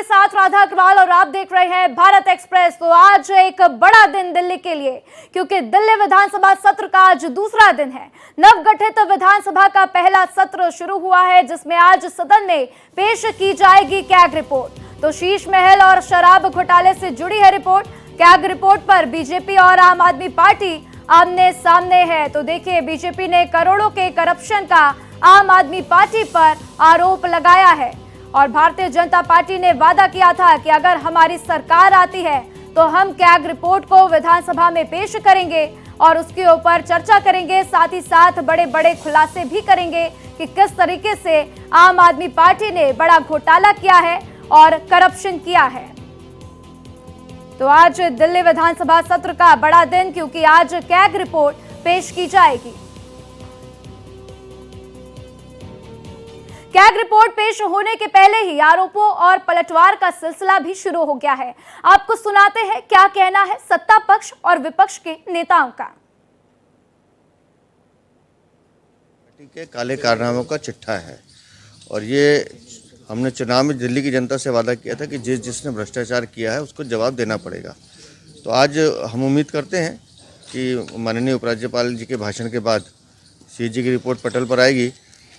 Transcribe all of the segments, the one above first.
के साथ राधा अग्रवाल और आप देख रहे हैं भारत एक्सप्रेस। तो आज एक बड़ा दिन दिल्ली के लिए, क्योंकि दिल्ली विधानसभा सत्र का आज दूसरा दिन है। नवगठित विधानसभा का पहला सत्र शुरू हुआ है, जिसमें आज सदन में पेश की जाएगी कैग रिपोर्ट। तो शीश महल और शराब घोटाले से जुड़ी है रिपोर्ट। कैग रिपोर्ट पर बीजेपी और आम आदमी पार्टी आमने सामने है। तो देखिए, बीजेपी ने करोड़ों के करप्शन का आम आदमी पार्टी पर आरोप लगाया है और भारतीय जनता पार्टी ने वादा किया था कि अगर हमारी सरकार आती है तो हम कैग रिपोर्ट को विधानसभा में पेश करेंगे और उसके ऊपर चर्चा करेंगे। साथ ही साथ बड़े बड़े खुलासे भी करेंगे कि किस तरीके से आम आदमी पार्टी ने बड़ा घोटाला किया है और करप्शन किया है। तो आज दिल्ली विधानसभा सत्र का बड़ा दिन, क्योंकि आज कैग रिपोर्ट पेश की जाएगी। कैग रिपोर्ट पेश होने के पहले ही आरोपों और पलटवार का सिलसिला भी शुरू हो गया है। आपको सुनाते हैं क्या कहना है सत्ता पक्ष और विपक्ष के नेताओं का। पार्टी के काले कारनामों का चिट्ठा है और ये हमने चुनाव में दिल्ली की जनता से वादा किया था कि जिसने भ्रष्टाचार किया है उसको जवाब देना पड़ेगा। तो आज हम उम्मीद करते हैं कि माननीय उपराज्यपाल जी के भाषण के बाद सीएजी की रिपोर्ट पटल पर आएगी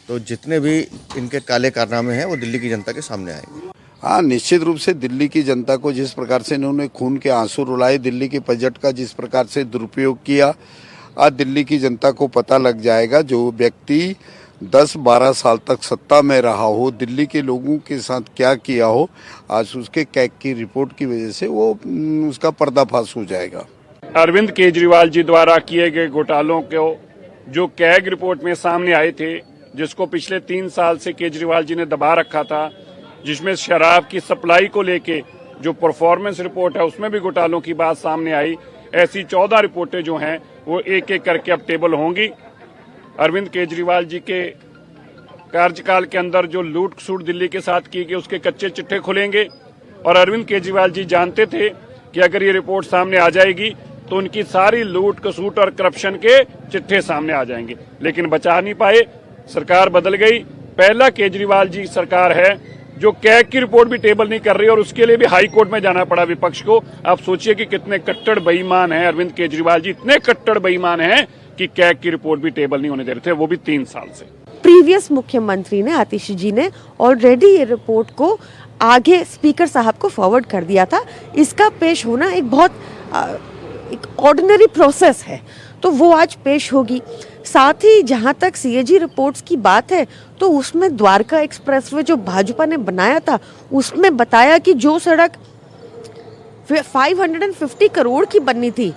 तो जितने भी इनके काले कारनामे हैं वो दिल्ली की जनता के सामने आएंगे। हाँ, निश्चित रूप से दिल्ली की जनता को जिस प्रकार से इन्होंने खून के आंसू रुलाए, दिल्ली के बजट का जिस प्रकार से दुरुपयोग किया, आज दिल्ली की जनता को पता लग जाएगा। जो व्यक्ति 10-12 साल तक सत्ता में रहा हो, दिल्ली के लोगों के साथ क्या किया हो, आज उसके कैग की रिपोर्ट की वजह से वो उसका पर्दाफाश हो जाएगा। अरविंद केजरीवाल जी द्वारा किए गए घोटालों को जो कैग रिपोर्ट में सामने आए थे, जिसको पिछले 3 साल से केजरीवाल जी ने दबा रखा था, जिसमें शराब की सप्लाई को लेके जो परफॉर्मेंस रिपोर्ट है उसमें भी घोटालों की बात सामने आई। ऐसी 14 रिपोर्टें जो हैं वो एक एक करके अब टेबल होंगी। अरविंद केजरीवाल जी के कार्यकाल के अंदर जो लूट सूट दिल्ली के साथ की गई उसके कच्चे चिट्ठे खुलेंगे और अरविंद केजरीवाल जी जानते थे कि अगर ये रिपोर्ट सामने आ जाएगी तो उनकी सारी लूट कसूट और करप्शन के चिट्ठे सामने आ जाएंगे, लेकिन बचा नहीं पाए। सरकार बदल गई। पहला केजरीवाल जी सरकार है जो कैग की रिपोर्ट भी टेबल नहीं कर रही और उसके लिए भी हाई कोर्ट में जाना पड़ा विपक्ष को। आप सोचिए कि कितने कट्टर बेईमान हैं अरविंद केजरीवाल जी, इतने कट्टर बेईमान हैं कि कैग की रिपोर्ट भी टेबल नहीं होने दे रहे थे, वो भी 3 साल से। प्रीवियस मुख्यमंत्री ने आतिशी जी ने ऑलरेडी ये रिपोर्ट को आगे स्पीकर साहब को फॉरवर्ड कर दिया था। इसका पेश होना एक बहुत एक ऑर्डिनरी प्रोसेस है, तो वो आज पेश होगी। साथ ही जहां तक सीएजी रिपोर्ट्स की बात है तो उसमें द्वारका एक्सप्रेसवे जो भाजपा ने बनाया था उसमें बताया कि जो सड़क 550 करोड़ की बननी थी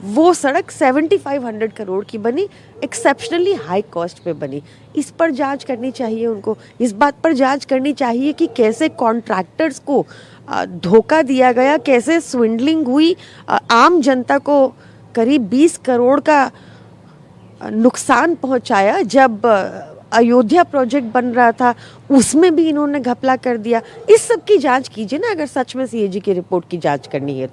वो सड़क 7500 करोड़ की बनी, एक्सेप्शनली हाई कॉस्ट पे बनी। इस पर जांच करनी चाहिए उनको। इस बात पर जांच करनी चाहिए कि कैसे कॉन्ट्रैक्टर्स को धोखा दिया गया, कैसे स्विंडलिंग हुई, आम जनता को करीब 20 करोड़ का नुकसान पहुंचाया। जब अयोध्या प्रोजेक्ट बन रहा था उसमें भी इन्होंने घपला कर दिया। इस सब की जांच कीजिए ना, अगर सच में सीएजी की रिपोर्ट की जांच करनी है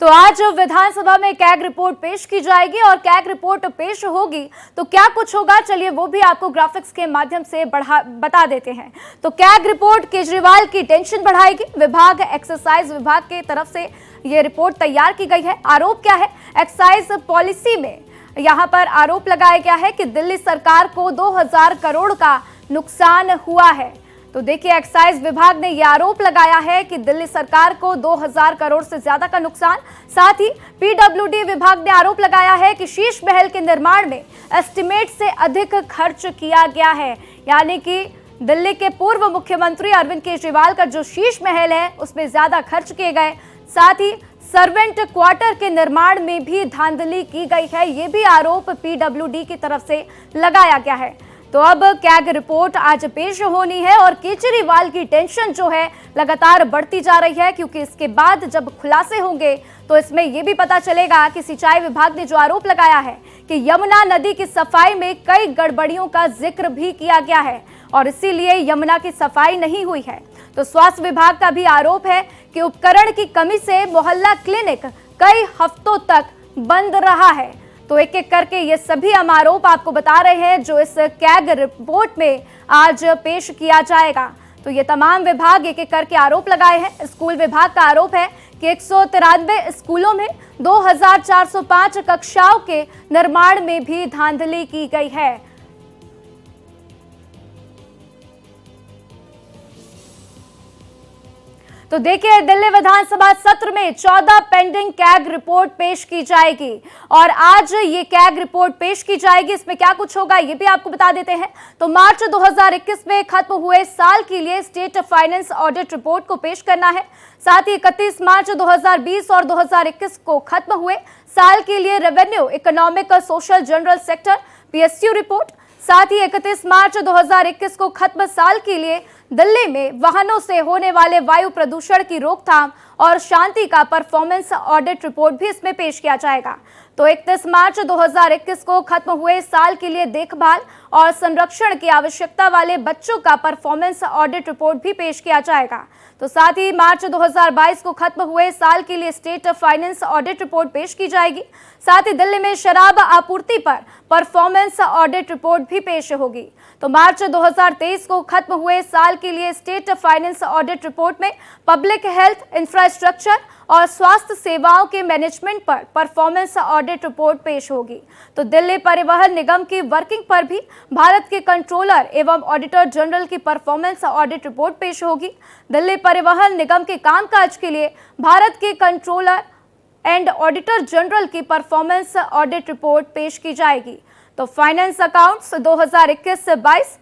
तो आज विधानसभा में कैग रिपोर्ट पेश की जाएगी और कैग रिपोर्ट पेश होगी तो क्या कुछ होगा, चलिए वो भी आपको ग्राफिक्स के माध्यम से बता देते हैं। तो कैग रिपोर्ट केजरीवाल की टेंशन बढ़ाएगी। विभाग एक्साइज विभाग की तरफ से ये रिपोर्ट तैयार की गई है। आरोप क्या है? एक्साइज पॉलिसी में यहाँ पर आरोप लगाया गया है कि दिल्ली सरकार को 2000 करोड़ का नुकसान हुआ है। तो देखिए, एक्साइज विभाग ने यह आरोप लगाया है कि दिल्ली सरकार को 2000 करोड़ से ज्यादा का नुकसान। साथ ही पीडब्ल्यूडी विभाग ने आरोप लगाया है कि शीश महल के निर्माण में एस्टिमेट से अधिक खर्च किया गया है, यानी कि दिल्ली के पूर्व मुख्यमंत्री अरविंद केजरीवाल का जो शीश महल है उसमें ज्यादा खर्च किए गए। साथ ही सर्वेंट क्वार्टर के निर्माण में भी धांधली की गई है, ये भी आरोप पीडब्ल्यूडी की तरफ से लगाया गया है। तो अब कैग रिपोर्ट आज पेश होनी है और केजरीवाल की टेंशन जो है लगातार बढ़ती जा रही है, क्योंकि इसके बाद जब खुलासे होंगे तो इसमें यह भी पता चलेगा कि सिंचाई विभाग ने जो आरोप लगाया है कि यमुना नदी की सफाई में कई गड़बड़ियों का जिक्र भी किया गया है और इसीलिए यमुना की सफाई नहीं हुई है। तो स्वास्थ्य विभाग का भी आरोप है कि उपकरण की कमी से मोहल्ला क्लिनिक कई हफ्तों तक बंद रहा है। तो एक एक करके ये सभी हम आरोप आपको बता रहे हैं जो इस कैग रिपोर्ट में आज पेश किया जाएगा। तो ये तमाम विभाग एक एक करके आरोप लगाए हैं। स्कूल विभाग का आरोप है कि 193 स्कूलों में 2405 कक्षाओं के निर्माण में भी धांधली की गई है। तो देखिए, दिल्ली विधानसभा सत्र में 14 पेंडिंग कैग रिपोर्ट पेश की जाएगी और आज ये कैग रिपोर्ट पेश की जाएगी। इसमें क्या कुछ होगा ये भी आपको बता देते हैं। तो मार्च 2021 में खत्म हुए साल के लिए स्टेट फाइनेंस ऑडिट रिपोर्ट को पेश करना है। साथ ही 31 मार्च 2020 और 2021 को खत्म हुए साल के लिए रेवेन्यू, इकोनॉमिक और social general sector PSU report. साथ ही 31 मार्च 2021 को खत्म साल के लिए दिल्ली में वाहनों से होने वाले वायु प्रदूषण की रोकथाम और शांति का परफॉर्मेंस ऑडिट रिपोर्ट भी इसमें पेश किया जाएगा। तो 31 मार्च 2021 को खत्म हुए साल के लिए देखभाल और संरक्षण की आवश्यकता वाले बच्चों का परफॉर्मेंस ऑडिट रिपोर्ट भी पेश किया जाएगा। तो साथ ही मार्च 2022 को खत्म हुए साल के लिए स्टेट फाइनेंस ऑडिट रिपोर्ट पेश की जाएगी। साथ ही दिल्ली में शराब आपूर्ति पर परफॉर्मेंस ऑडिट रिपोर्ट भी पेश होगी। तो मार्च 2023 को खत्म हुए साल के लिए स्टेट फाइनेंस ऑडिट रिपोर्ट में पब्लिक हेल्थ, इंफ्रास्ट्रक्चर और स्वास्थ्य सेवाओं के मैनेजमेंट पर परफॉर्मेंस ऑडिट रिपोर्ट पेश होगी। तो दिल्ली परिवहन निगम की वर्किंग पर भी भारत के कंट्रोलर एवं ऑडिटर जनरल की परफॉर्मेंस ऑडिट रिपोर्ट पेश होगी। दिल्ली परिवहन निगम के कामकाज के लिए भारत के कंट्रोलर एंड ऑडिटर जनरल की परफॉर्मेंस ऑडिट रिपोर्ट पेश की जाएगी। तो फाइनेंस अकाउंट्स 2021-22,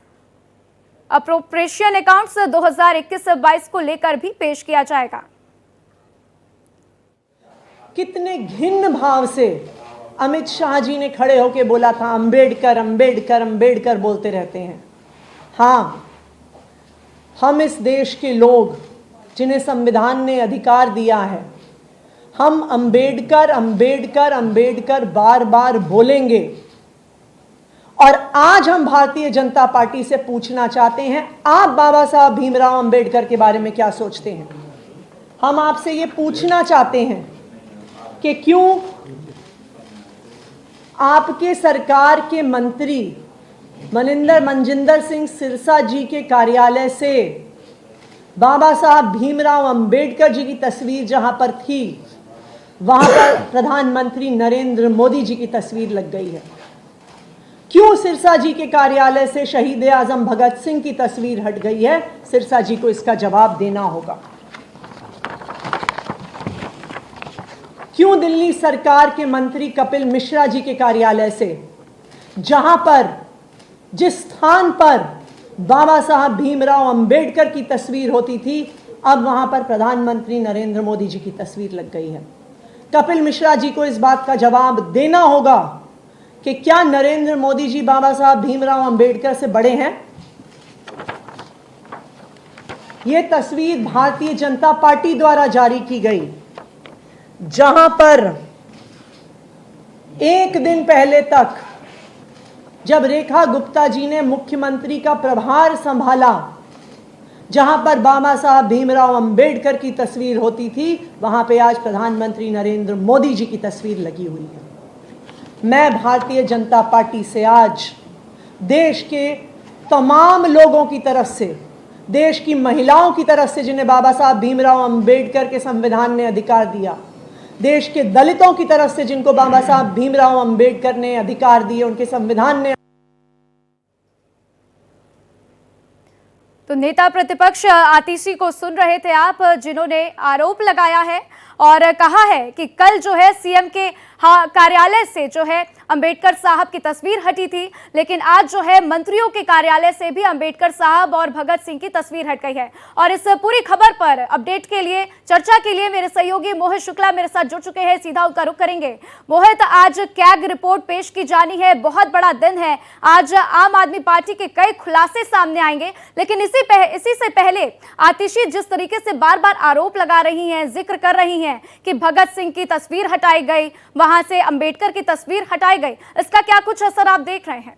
अप्रोप्रिएशन अकाउंट्स 2021-22 को लेकर भी पेश किया जाएगा। कितने घिन्न भाव से अमित शाह जी ने खड़े होकर बोला था, अंबेडकर अंबेडकर अंबेडकर बोलते रहते हैं। हाँ, हम इस देश के लोग जिन्हें संविधान ने अधिकार दिया है, हम अंबेडकर अंबेडकर अंबेडकर बार बार बोलेंगे। और आज हम भारतीय जनता पार्टी से पूछना चाहते हैं, आप बाबा साहब भीमराव अंबेडकर के बारे में क्या सोचते हैं? हम आपसे ये पूछना चाहते हैं कि क्यों आपके सरकार के मंत्री मनजिंदर सिंह सिरसा जी के कार्यालय से बाबा साहब भीमराव अंबेडकर जी की तस्वीर जहां पर थी, वहां पर प्रधानमंत्री नरेंद्र मोदी जी की तस्वीर लग गई है? क्यों सिरसा जी के कार्यालय से शहीद आजम भगत सिंह की तस्वीर हट गई है? सिरसा जी को इसका जवाब देना होगा। क्यों दिल्ली सरकार के मंत्री कपिल मिश्रा जी के कार्यालय से, जहां पर जिस स्थान पर बाबा साहब भीमराव अंबेडकर की तस्वीर होती थी, अब वहां पर प्रधानमंत्री नरेंद्र मोदी जी की तस्वीर लग गई है? कपिल मिश्रा जी को इस बात का जवाब देना होगा कि क्या नरेंद्र मोदी जी बाबा साहब भीमराव अंबेडकर से बड़े हैं? यह तस्वीर भारतीय जनता पार्टी द्वारा जारी की गई, जहां पर एक दिन पहले तक जब रेखा गुप्ता जी ने मुख्यमंत्री का प्रभार संभाला, जहां पर बाबा साहब भीमराव अंबेडकर की तस्वीर होती थी, वहां पे आज प्रधानमंत्री नरेंद्र मोदी जी की तस्वीर लगी हुई है। मैं भारतीय जनता पार्टी से आज देश के तमाम लोगों की तरफ से, देश की महिलाओं की तरफ से जिन्हें बाबा साहब भीमराव अंबेडकर के संविधान ने अधिकार दिया, देश के दलितों की तरफ से जिनको बाबा साहब भीमराव अंबेडकर ने अधिकार दिए, उनके संविधान ने। तो नेता प्रतिपक्ष आतिशी को सुन रहे थे आप, जिन्होंने आरोप लगाया है और कहा है कि कल जो है सीएम के कार्यालय से जो है अंबेडकर साहब की तस्वीर हटी थी, लेकिन आज जो है मंत्रियों के कार्यालय से भी अंबेडकर साहब और भगत सिंह की तस्वीर हट गई है। और इस पूरी खबर पर अपडेट के लिए, चर्चा के लिए मेरे सहयोगी मोहित शुक्ला मेरे साथ जुड़ चुके हैं। सीधा उनका रुख करेंगे। मोहित, आज कैग रिपोर्ट पेश की जानी है, बहुत बड़ा दिन है आज। आम आदमी पार्टी के कई खुलासे सामने आएंगे, लेकिन इसी से पहले आतिशी जिस तरीके से बार बार आरोप लगा रही हैं, जिक्र कर रही हैं कि भगत सिंह की तस्वीर हटाई गई, वहां से अंबेडकर की तस्वीर हटाई गई, इसका क्या कुछ असर आप देख रहे हैं?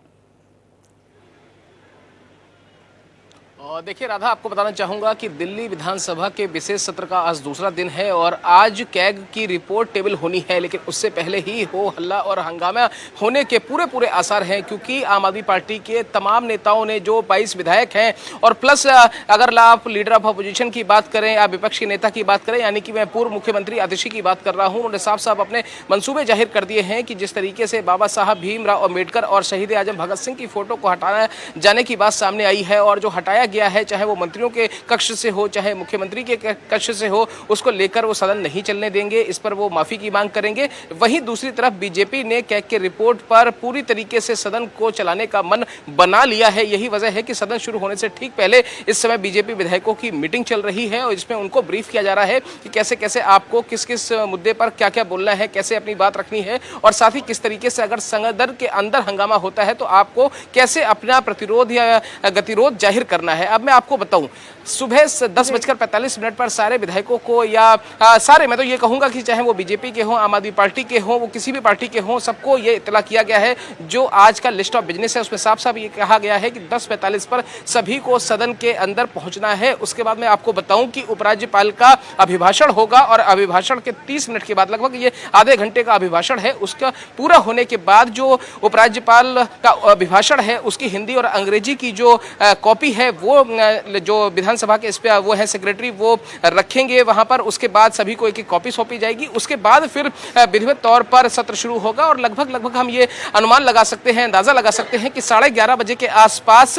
और देखिए राधा, आपको बताना चाहूंगा कि दिल्ली विधानसभा के विशेष सत्र का आज दूसरा दिन है और आज कैग की रिपोर्ट टेबल होनी है, लेकिन उससे पहले ही हो हल्ला और हंगामा होने के पूरे आसार हैं, क्योंकि आम आदमी पार्टी के तमाम नेताओं ने, जो 22 विधायक हैं और प्लस अगर आप लीडर ऑफ अपोजिशन की बात करें, आप विपक्ष के नेता की बात करें, यानी कि मैं पूर्व मुख्यमंत्री आतिशी की बात कर रहा हूं, उन्होंने साफ साफ अपने मंसूबे जाहिर कर दिए हैं कि जिस तरीके से बाबा साहब भीमराव अम्बेडकर और शहीद आजम भगत सिंह की फोटो को हटाया जाने की बात सामने आई है और जो हटाया गया है, चाहे वो मंत्रियों के कक्ष से हो, चाहे मुख्यमंत्री के कक्ष से हो, उसको लेकर वो सदन नहीं चलने देंगे, इस पर वो माफी की मांग करेंगे। वहीं दूसरी तरफ बीजेपी ने कैग के रिपोर्ट पर पूरी तरीके से सदन को चलाने का मन बना लिया है। यही वजह है कि सदन शुरू होने से ठीक पहले इस समय बीजेपी विधायकों की मीटिंग चल रही है और इसमें उनको ब्रीफ किया जा रहा है कि कैसे कैसे आपको किस किस मुद्दे पर क्या क्या बोलना है, कैसे अपनी बात रखनी है और साथ ही किस तरीके से अगर सदन के अंदर हंगामा होता है तो आपको कैसे अपना प्रतिरोध या गतिरोध जाहिर करना है। अब मैं आपको बताऊं, सुबह 10:45 पर सारे विधायकों को या सारे, मैं तो ये कहूंगा कि चाहे वो बीजेपी के हों, आम आदमी पार्टी के हों, वो किसी भी पार्टी के हों, सबको ये इत्तला किया गया है। जो आज का लिस्ट ऑफ बिजनेस है उसमें साफ साफ ये कहा गया है कि 10:45 पर सभी को सदन के अंदर पहुंचना है। उसके बाद मैं आपको बताऊं कि उपराज्यपाल का अभिभाषण होगा और अभिभाषण के 30 मिनट के बाद, लगभग ये आधे घंटे का अभिभाषण है, उसका पूरा होने के बाद जो उपराज्यपाल का अभिभाषण है उसकी हिंदी और अंग्रेजी की जो कॉपी है वो जो विधानसभा के इस पे वो है सेक्रेटरी, वो रखेंगे वहां पर। उसके बाद सभी को एक एक कॉपी सौंपी जाएगी। उसके बाद फिर विधिवत तौर पर सत्र शुरू होगा और लगभग हम ये अनुमान लगा सकते हैं, अंदाजा लगा सकते हैं कि 11:30 बजे के आसपास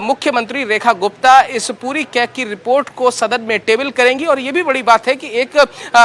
मुख्यमंत्री रेखा गुप्ता इस पूरी कैग की रिपोर्ट को सदन में टेबल करेंगी। और ये भी बड़ी बात है कि एक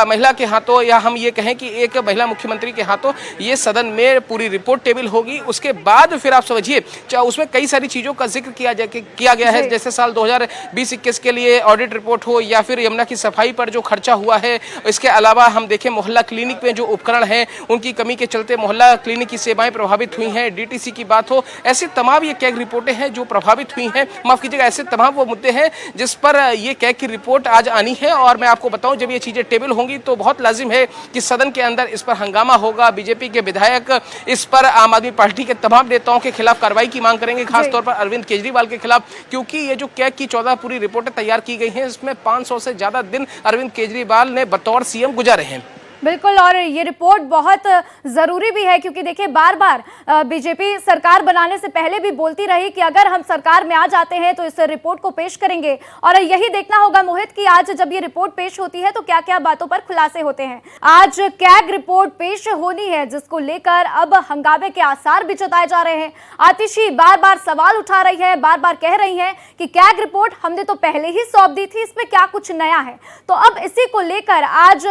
महिला के हाथों, या हम ये कहें कि एक महिला मुख्यमंत्री के हाथों ये सदन में पूरी रिपोर्ट टेबल होगी। उसके बाद फिर आप समझिए उसमें कई सारी चीजों का जिक्र किया गया है, जैसे साल 2020-21 के लिए ऑडिट रिपोर्ट हो या फिर यमुना की सफाई पर जो खर्चा हुआ है। इसके अलावा हम देखें मोहल्ला क्लिनिक में जो उपकरण हैं उनकी कमी के चलते मोहल्ला क्लिनिक की सेवाएं प्रभावित हुई हैं, डीटीसी की बात हो, ऐसी तमाम ये कैग रिपोर्टें हैं जो प्रभावित हुई हैं, माफ कीजिएगा, ऐसे तमाम वो मुद्दे हैं जिस पर ये कैग की रिपोर्ट आज आनी है। और मैं आपको बताऊं, जब ये चीजें टेबल होंगी तो बहुत लाजिम है कि सदन के अंदर इस पर हंगामा होगा। बीजेपी के विधायक इस पर आम आदमी पार्टी के तमाम नेताओं के खिलाफ कार्रवाई की मांग करेंगे, खासतौर पर अरविंद केजरीवाल के खिलाफ, क्योंकि ये जो कैग की 14 पूरी रिपोर्टें तैयार की गई हैं इसमें 500 से ज्यादा दिन अरविंद केजरीवाल ने बतौर सीएम गुजारे हैं। बिल्कुल, और ये रिपोर्ट बहुत ज़रूरी भी है क्योंकि देखिए बार बार बीजेपी सरकार बनाने से पहले भी बोलती रही कि अगर हम सरकार में आ जाते हैं तो इस रिपोर्ट को पेश करेंगे। और यही देखना होगा मोहित कि आज जब ये रिपोर्ट पेश होती है तो क्या क्या बातों पर खुलासे होते हैं। आज कैग रिपोर्ट पेश होनी है जिसको लेकर अब हंगामे के आसार भी जताए जा रहे हैं। आतिशी बार बार सवाल उठा रही है, बार बार कह रही है कि कैग रिपोर्ट हमने तो पहले ही सौंप दी थी, इसमें क्या कुछ नया है। तो अब इसी को लेकर आज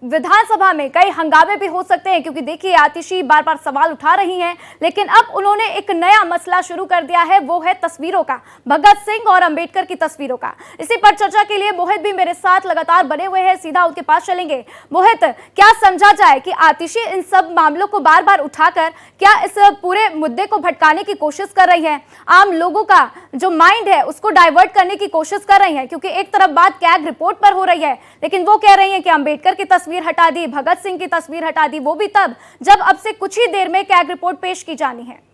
विधानसभा में कई हंगामे भी हो सकते हैं, क्योंकि देखिए आतिशी बार बार सवाल उठा रही हैं, लेकिन अब उन्होंने एक नया मसला शुरू कर दिया है, वो है तस्वीरों का, भगत सिंह और अंबेडकर की तस्वीरों का। इसी पर चर्चा के लिए मोहित भी मेरे साथ लगातार बने हुए हैं, सीधा उनके पास चलेंगे। मोहित, क्या समझा जाए कि आतिशी इन सब मामलों को बार बार उठाकर क्या इस पूरे मुद्दे को भटकाने की कोशिश कर रही है, आम लोगों का जो माइंड है उसको डाइवर्ट करने की कोशिश कर रही है? क्योंकि एक तरफ बात कैग रिपोर्ट पर हो रही है, लेकिन वो कह रही है कि अंबेडकर की तस्वीर हटा दी, भगत सिंह की तस्वीर हटा दी, वो भी तब जब अब से कुछ ही देर में कैग रिपोर्ट पेश की जानी है।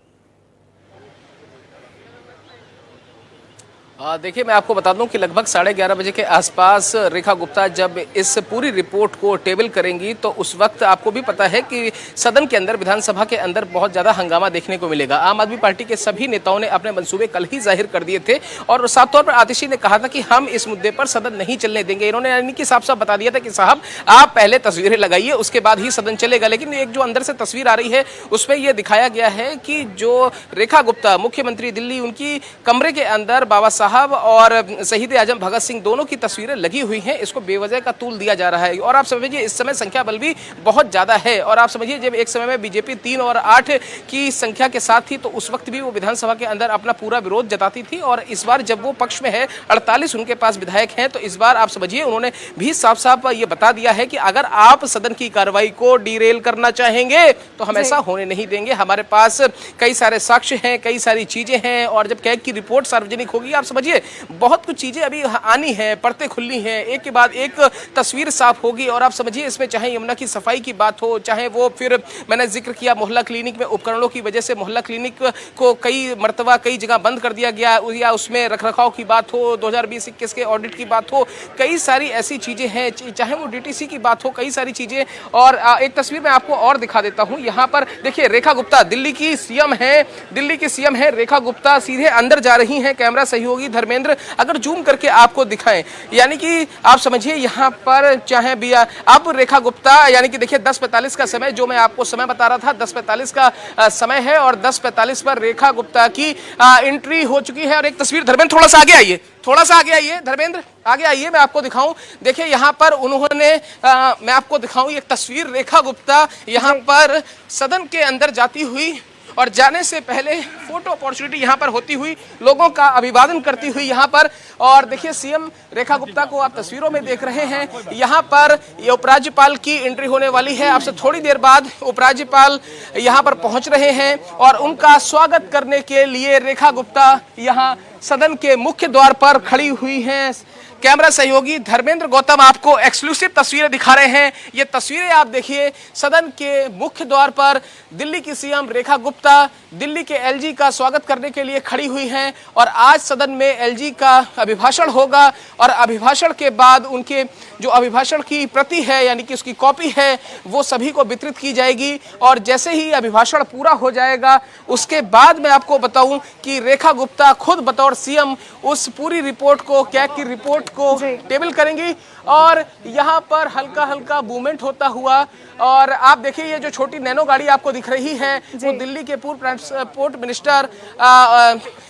देखिए, मैं आपको बता दूं कि लगभग 11:30 बजे के आसपास रेखा गुप्ता जब इस पूरी रिपोर्ट को टेबल करेंगी तो उस वक्त आपको भी पता है कि सदन के अंदर, विधानसभा के अंदर बहुत ज़्यादा हंगामा देखने को मिलेगा। आम आदमी पार्टी के सभी नेताओं ने अपने मंसूबे कल ही जाहिर कर दिए थे और साफ तौर पर आतिशी ने कहा था कि हम इस मुद्दे पर सदन नहीं चलने देंगे। इन्होंने यानी कि साफ साफ बता दिया था कि साहब आप पहले तस्वीरें लगाइए, उसके बाद ही सदन चलेगा। लेकिन एक जो अंदर से तस्वीर आ रही है उसमें यह दिखाया गया है कि जो रेखा गुप्ता मुख्यमंत्री दिल्ली, उनकी कमरे के अंदर बाबा साहब और शहीद आजम भगत सिंह दोनों की तस्वीरें लगी हुई हैं। इसको बेवजह का तूल दिया जा रहा है और आप समझिए इस समय संख्या बल भी बहुत ज्यादा है। और आप समझिए जब एक समय में बीजेपी 3 और 8 की संख्या के साथ थी तो उस वक्त भी वो विधानसभा के अंदर अपना पूरा विरोध जताती थी और इस बार जब वो पक्ष में है, 48 उनके पास विधायक हैं, तो इस बार आप समझिए उन्होंने भी साफ साफ ये बता दिया है कि अगर आप सदन की कार्रवाई को डीरेल करना चाहेंगे तो हम ऐसा होने नहीं देंगे। हमारे पास कई सारे साक्ष्य हैं, कई सारी चीजें हैं और जब कैग की रिपोर्ट सार्वजनिक होगी, आप समझिए बहुत कुछ चीजें अभी आनी है, परतें खुलनी है, एक के बाद एक तस्वीर साफ होगी। और आप समझिए इसमें चाहे यमुना की सफाई की बात हो, चाहे वो फिर मैंने जिक्र किया मोहल्ला क्लिनिक में उपकरणों की वजह से मोहल्ला क्लिनिक को कई मरतबा कई जगह बंद कर दिया गया, या उसमें रखरखाव की बात हो, 2020-21 के ऑडिट की बात हो, कई सारी ऐसी चीजें हैं, चाहे वो डीटीसी की बात हो, कई सारी चीजें। और एक तस्वीर मैं आपको और दिखा देता हूं। यहाँ पर देखिए रेखा गुप्ता दिल्ली की सीएम है रेखा गुप्ता सीधे अंदर जा रही हैं। कैमरा सहयोगी धर्मेंद्र अगर जूम करके आपको दिखाएं, यानी कि आप समझिए यहाँ पर चाहे भी अब रेखा गुप्ता, यानी कि देखिए 10:45 का समय, जो मैं आपको समय बता रहा था 10:45 का समय है और 10:45 पर रेखा गुप्ता की एंट्री हो चुकी है। और एक तस्वीर धर्मेंद्र थोड़ा सा आगे आइए, धर्मेंद्र आगे आइए, मैं आपको दिखाऊं। देखिए यहाँ पर उन्होंने मैं आपको दिखाऊं एक तस्वीर, रेखा गुप्ता यहाँ पर सदन के अंदर जाती हुई और जाने से पहले फोटो अपॉर्चुनिटी यहाँ पर होती हुई, लोगों का अभिवादन करती हुई यहाँ पर। और देखिए सीएम रेखा गुप्ता को आप तस्वीरों में देख रहे हैं। यहाँ पर ये उपराज्यपाल की एंट्री होने वाली है, आपसे थोड़ी देर बाद उपराज्यपाल यहाँ पर पहुँच रहे हैं और उनका स्वागत करने के लिए रेखा गुप्ता यहाँ सदन के मुख्य द्वार पर खड़ी हुई हैं। कैमरा सहयोगी धर्मेंद्र गौतम आपको एक्सक्लूसिव तस्वीरें दिखा रहे हैं। ये तस्वीरें आप देखिए, सदन के मुख्य द्वार पर दिल्ली की सीएम रेखा गुप्ता दिल्ली के एलजी का स्वागत करने के लिए खड़ी हुई हैं। और आज सदन में एलजी का अभिभाषण होगा और अभिभाषण के बाद उनके जो अभिभाषण की प्रति है, यानी कि उसकी कॉपी है, वो सभी को वितरित की जाएगी। और जैसे ही अभिभाषण पूरा हो जाएगा उसके बाद मैं आपको बताऊं कि रेखा गुप्ता खुद बतौर सीएम उस पूरी रिपोर्ट को, कैग की रिपोर्ट को टेबल करेंगी। और यहाँ पर हल्का हल्का मूवमेंट होता हुआ, और आप देखिए ये जो छोटी नैनो गाड़ी आपको दिख रही है वो दिल्ली के पूर्व ट्रांसपोर्ट मिनिस्टर,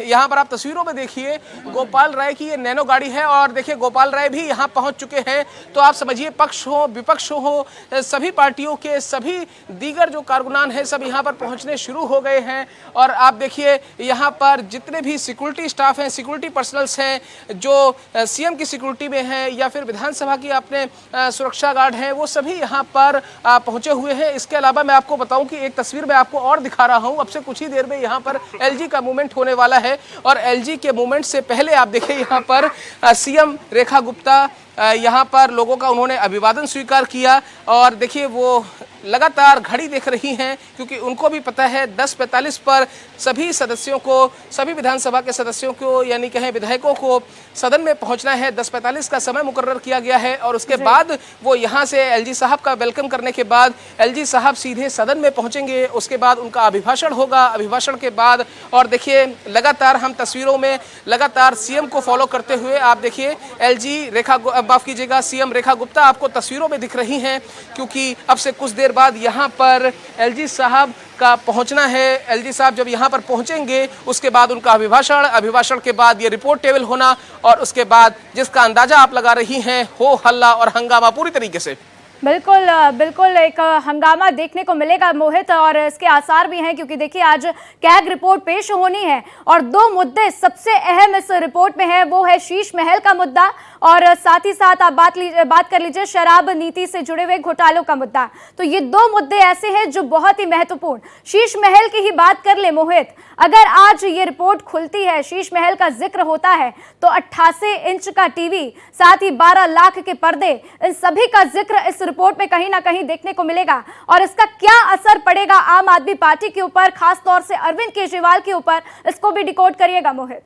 यहाँ पर आप तस्वीरों में देखिए गोपाल राय की ये नैनो गाड़ी है। और देखिए गोपाल राय भी यहाँ पहुँच चुके हैं। तो आप समझिए पक्ष हो विपक्ष हो, सभी पार्टियों के सभी दीगर जो कारकुनान हैं सब यहाँ पर पहुँचने शुरू हो गए हैं। और आप देखिए यहाँ पर जितने भी सिक्योरिटी स्टाफ हैं, सिक्योरिटी पर्सनल्स हैं जो सीएम की सिक्योरिटी में हैं या फिर विधानसभा की अपने सुरक्षा गार्ड हैं, वो सभी यहाँ पर पहुंचे हुए हैं। इसके अलावा मैं आपको बताऊं कि एक तस्वीर मैं आपको और दिखा रहा हूं, अब से कुछ ही देर में यहाँ पर एलजी का मूवमेंट होने वाला है। और एलजी के मूवमेंट से पहले आप देखिए यहाँ पर सीएम रेखा गुप्ता यहाँ पर लोगों का उन्होंने अभिवादन स्वीकार किया। और देखिए वो लगातार घड़ी देख रही हैं क्योंकि उनको भी पता है 10:45 पर सभी सदस्यों को, सभी विधानसभा के सदस्यों को, यानी कहें विधायकों को सदन में पहुंचना है। 10:45 का समय मुकर्रर किया गया है। और उसके बाद वो यहाँ से एलजी साहब का वेलकम करने के बाद एलजी साहब सीधे सदन में पहुंचेंगे। उसके बाद उनका अभिभाषण होगा। अभिभाषण के बाद और देखिए लगातार हम तस्वीरों में लगातार सीएम को फॉलो करते हुए आप देखिए एलजी रेखा, माफ कीजिएगा, सीएम रेखा गुप्ता आपको तस्वीरों में दिख रही हैं क्योंकि अब से कुछ देर बाद यहाँ पर एलजी साहब का पहुंचना है। एलजी साहब जब यहाँ पर पहुंचेंगे उसके बाद उनका अभिभाषण के बाद ये रिपोर्ट टेबल होना और उसके बाद जिसका अंदाजा आप लगा रही हैं हो हल्ला और हंगामा पूरी तरीके से। बिल्कुल बिल्कुल एक हंगामा देखने को मिलेगा मोहित, और इसके आसार भी हैं क्योंकि देखिए आज कैग रिपोर्ट पेश होनी है और दो मुद्दे सबसे अहम इस रिपोर्ट में है, वो है शीश महल का मुद्दा और साथ ही साथ आप बात कर लीजिए शराब नीति से जुड़े हुए घोटालों का मुद्दा। तो ये दो मुद्दे ऐसे हैं जो बहुत ही महत्वपूर्ण। शीश महल की ही बात कर ले मोहित, अगर आज ये रिपोर्ट खुलती है, शीश महल का जिक्र होता है तो 88 इंच का टीवी, साथ ही 12 लाख के पर्दे, इन सभी का जिक्र इस रिपोर्ट में कहीं ना कहीं देखने को मिलेगा। और इसका क्या असर पड़ेगा आम आदमी पार्टी के ऊपर, खास तौर से अरविंद केजरीवाल के ऊपर, इसको भी डिकोड करिएगा मोहित।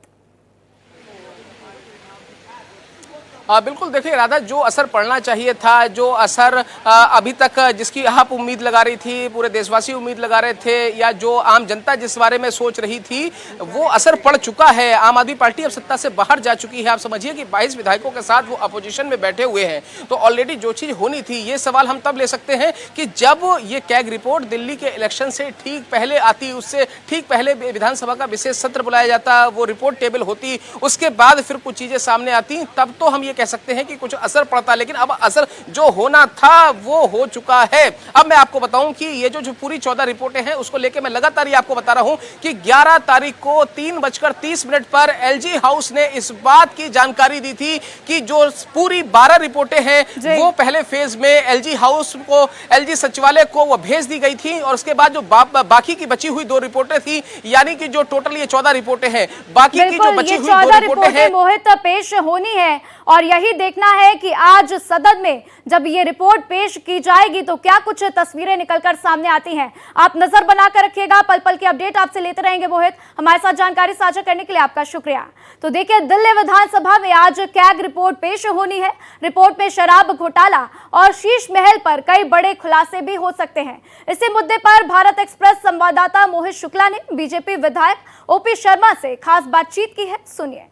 बिल्कुल देखिए राधा, जो असर पड़ना चाहिए था, जो असर अभी तक जिसकी आप उम्मीद लगा रही थी, पूरे देशवासी उम्मीद लगा रहे थे, या जो आम जनता जिस बारे में सोच रही थी, वो असर पड़ चुका है। आम आदमी पार्टी अब सत्ता से बाहर जा चुकी है। आप समझिए कि 22 विधायकों के साथ वो अपोजिशन में बैठे हुए हैं। तो ऑलरेडी जो चीज़ होनी थी, ये सवाल हम तब ले सकते हैं कि जब ये कैग रिपोर्ट दिल्ली के इलेक्शन से ठीक पहले आती, उससे ठीक पहले विधानसभा का विशेष सत्र बुलाया जाता, वो रिपोर्ट टेबल होती, उसके बाद फिर कुछ चीज़ें सामने आती, तब तो हम ये कह सकते हैं कि कुछ असर पड़ता, लेकिन अब असर जो होना था वो हो चुका है। अब मैं आपको बताऊं कि ये जो पूरी 14 रिपोर्टें हैं उसको लेकर मैं लगातार ये आपको बता रहा हूं कि 11 तारीख को 3:30 पर एलजी हाउस ने इस बात की जानकारी दी थी कि जो पूरी 12 रिपोर्टें हैं वो पहले फेज में एलजी हाउस को, एलजी सचिवालय को वो भेज दी गई थी, और उसके बाद जो बाकी की बची हुई 2 रिपोर्टें थी, यानी कि जो टोटल ये 14 रिपोर्टें हैं, बाकी की जो बची हुई 2 रिपोर्टें हैं मोहित पेश होनी है, और यही देखना है कि आज सदन में जब ये रिपोर्ट पेश की जाएगी तो क्या कुछ तस्वीरें निकलकर सामने आती हैं। आप नजर बनाकर रखिएगा, पल पल की अपडेट आपसे लेते रहेंगे। मोहित, हमारे साथ जानकारी साझा करने के लिए आपका शुक्रिया। तो देखिए, दिल्ली विधानसभा में आज कैग रिपोर्ट पेश होनी है। रिपोर्ट में शराब घोटाला और शीश महल पर कई बड़े खुलासे भी हो सकते हैं। इसी मुद्दे पर भारत एक्सप्रेस संवाददाता मोहित शुक्ला ने बीजेपी विधायक ओपी शर्मा से खास बातचीत की है, सुनिए।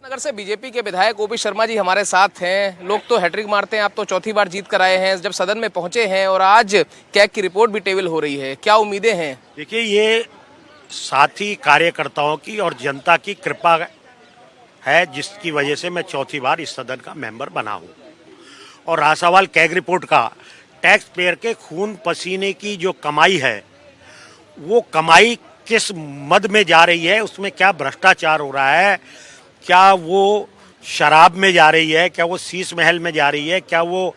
नगर से बीजेपी के विधायक ओपी शर्मा जी हमारे साथ हैं। लोग तो हैट्रिक मारते हैं, आप तो चौथी बार जीत कर आए हैं, जब सदन में पहुंचे हैं और आज कैग की रिपोर्ट भी टेबल हो रही है, क्या उम्मीदें हैं? देखिए, ये साथी कार्यकर्ताओं की और जनता की कृपा है जिसकी वजह से मैं चौथी बार इस सदन का मेंबर बना हूँ। और रहा सवाल कैग रिपोर्ट का, टैक्स पेयर के खून पसीने की जो कमाई है वो कमाई किस मद में जा रही है, उसमें क्या भ्रष्टाचार हो रहा है, क्या वो शराब में जा रही है, क्या वो शीश महल में जा रही है, क्या वो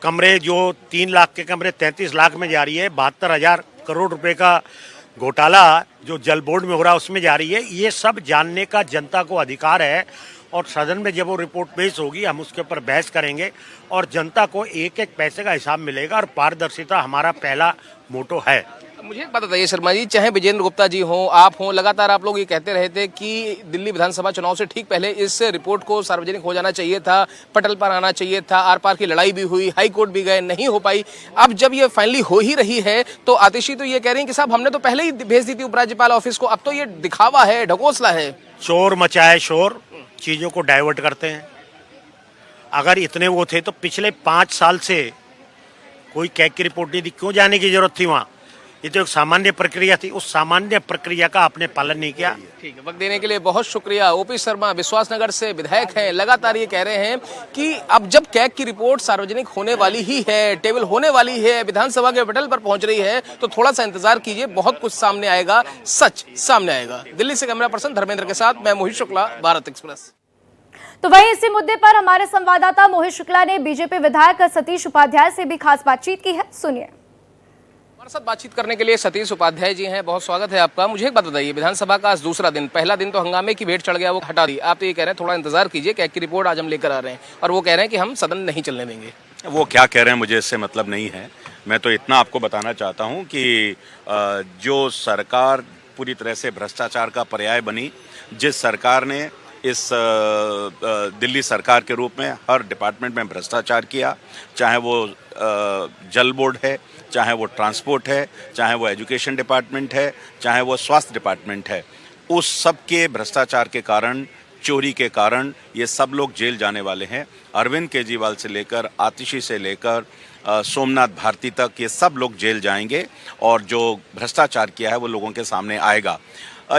कमरे जो 3 लाख के कमरे 33 लाख में जा रही है, 72,000 करोड़ रुपए का घोटाला जो जल बोर्ड में हो रहा है उसमें जा रही है, ये सब जानने का जनता को अधिकार है। और सदन में जब वो रिपोर्ट पेश होगी हम उसके ऊपर बहस करेंगे और जनता को एक एक पैसे का हिसाब मिलेगा, और पारदर्शिता हमारा पहला मोटो है। मुझे एक बात बताइए शर्मा जी, चाहे विजेंद्र गुप्ता जी हों, आप हों, लगातार आप लोग ये कहते रहे थे कि दिल्ली विधानसभा चुनाव से ठीक पहले इस रिपोर्ट को सार्वजनिक हो जाना चाहिए था, पटल पर आना चाहिए था, आर पार की लड़ाई भी हुई, हाई कोर्ट भी गए, नहीं हो पाई। अब जब ये फाइनली हो ही रही है तो आतिशी तो ये कह रही हैं कि साहब हमने तो पहले ही भेज दी थी उपराज्यपाल ऑफिस को, अब तो ये दिखावा है, ढकोसला है। चोर मचाए शोर, चीजों को डाइवर्ट करते हैं। अगर इतने वो थे तो पिछले 5 साल से कोई कैग की रिपोर्ट नहीं दी, क्यों जाने की जरूरत थी वहाँ? ये तो एक सामान्य प्रक्रिया थी, उस सामान्य प्रक्रिया का आपने पालन नहीं किया। ठीक है, वक्त देने के लिए बहुत शुक्रिया। ओपी शर्मा विश्वासनगर से विधायक हैं, लगातार ये कह रहे हैं कि अब जब कैग की रिपोर्ट सार्वजनिक होने वाली ही है, टेबल होने वाली है, विधानसभा के पटल पर पहुंच रही है, तो थोड़ा सा इंतजार कीजिए, बहुत कुछ सामने आएगा, सच सामने आएगा। दिल्ली से कैमरा पर्सन धर्मेंद्र के साथ मैं मोहित शुक्ला, भारत एक्सप्रेस। तो वहीं इसी मुद्दे पर हमारे संवाददाता मोहित शुक्ला ने बीजेपी विधायक सतीश उपाध्याय से भी खास बातचीत की है, सुनिए। हमारे साथ बातचीत करने के लिए सतीश उपाध्याय जी हैं, बहुत स्वागत है आपका। मुझे एक बात बताइए, विधानसभा का आज दूसरा दिन, पहला दिन तो हंगामे की भेंट चढ़ गया, वो हटा दी, आप तो ये कह रहे हैं थोड़ा इंतजार कीजिए, कैग की रिपोर्ट आज हम लेकर आ रहे हैं, और वो कह रहे हैं कि हम सदन नहीं चलने देंगे। वो क्या कह रहे हैं मुझे इससे मतलब नहीं है। मैं तो इतना आपको बताना चाहता हूँ कि जो सरकार पूरी तरह से भ्रष्टाचार का पर्याय बनी, जिस सरकार ने इस दिल्ली सरकार के रूप में हर डिपार्टमेंट में भ्रष्टाचार किया, चाहे वो जल बोर्ड है, चाहे वो ट्रांसपोर्ट है, चाहे वो एजुकेशन डिपार्टमेंट है, चाहे वो स्वास्थ्य डिपार्टमेंट है, उस सब के भ्रष्टाचार के कारण, चोरी के कारण ये सब लोग जेल जाने वाले हैं। अरविंद केजरीवाल से लेकर आतिशी से लेकर सोमनाथ भारती तक ये सब लोग जेल जाएंगे, और जो भ्रष्टाचार किया है वो लोगों के सामने आएगा।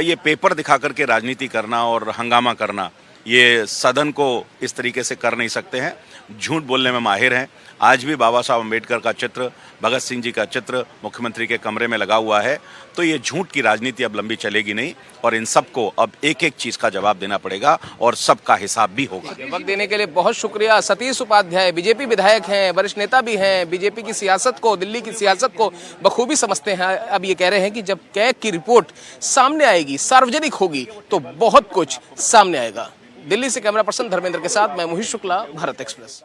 ये पेपर दिखा करके राजनीति करना और हंगामा करना, ये सदन को इस तरीके से कर नहीं सकते हैं। झूठ बोलने में माहिर हैं। आज भी बाबा साहब अम्बेडकर का चित्र, भगत सिंह जी का चित्र मुख्यमंत्री के कमरे में लगा हुआ है। तो ये झूठ की राजनीति अब लंबी चलेगी नहीं, और इन सबको अब एक एक चीज का जवाब देना पड़ेगा और सबका हिसाब भी होगा। वक्त देने के लिए बहुत शुक्रिया। सतीश उपाध्याय बीजेपी विधायक हैं, वरिष्ठ नेता भी हैं, बीजेपी की सियासत को, दिल्ली की सियासत को बखूबी समझते हैं। अब ये कह रहे हैं कि जब कैग की रिपोर्ट सामने आएगी, सार्वजनिक होगी, तो बहुत कुछ सामने आएगा। दिल्ली से कैमरा पर्सन धर्मेंद्र के साथ मैं मोहित शुक्ला, भारत एक्सप्रेस।